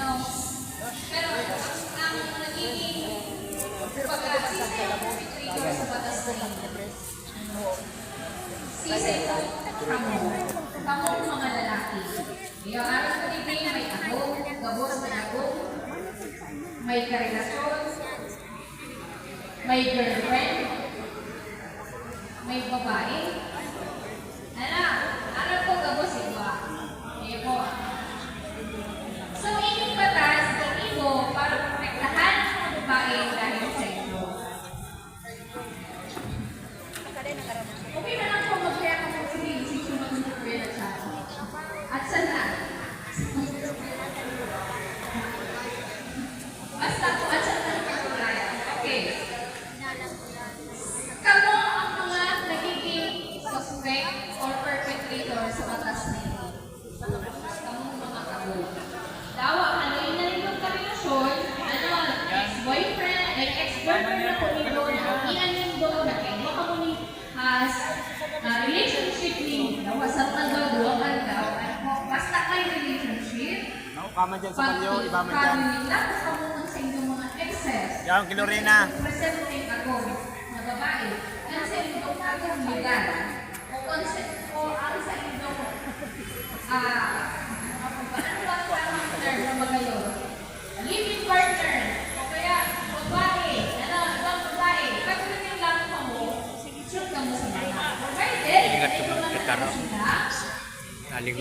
No? Pero ang nagiging pagkakasisay ng perpetrator sa batas na ito, sisay ko kamo mga lalaki. Ngayong araw sa libing, may agong, gabos na agong, may karelasyon, may girlfriend, may babae. Alam ko gabos iba. Ngayon po. So, inyong batas, hindi mo para protektahan ang babae dahil sa inyo. Okay na lang po mag-kaya ka po sa decision ng mga at siya. At sana? Basta po, at sana ang pagkulaya. Okay. Kamo ang mga nagiging suspect or perpetrator sa batas na ito. Kamo mga kabo. Dawa, haluin na rin yung karelasyon, ex-boyfriend, ex-girlfriend na po nito, iyan yung doon na kayo. Baka mo ni has relationship ni nawasat na daw, daw. Basta kayo relationship, Kama dyan sa palyo, iba man dyan. tapos kamungan sa inyong mga exes. Yan, kilorina. Presenting ako, na babae, ang sa inyong akong legal, o consent, o ang sa inyong, ano ba ang tamang term na magayon? Living partner, o kaya babae, ibang babae, pagdating lang ka mo, shoot ka mo sa mga. Provided, ito lang sila, Aling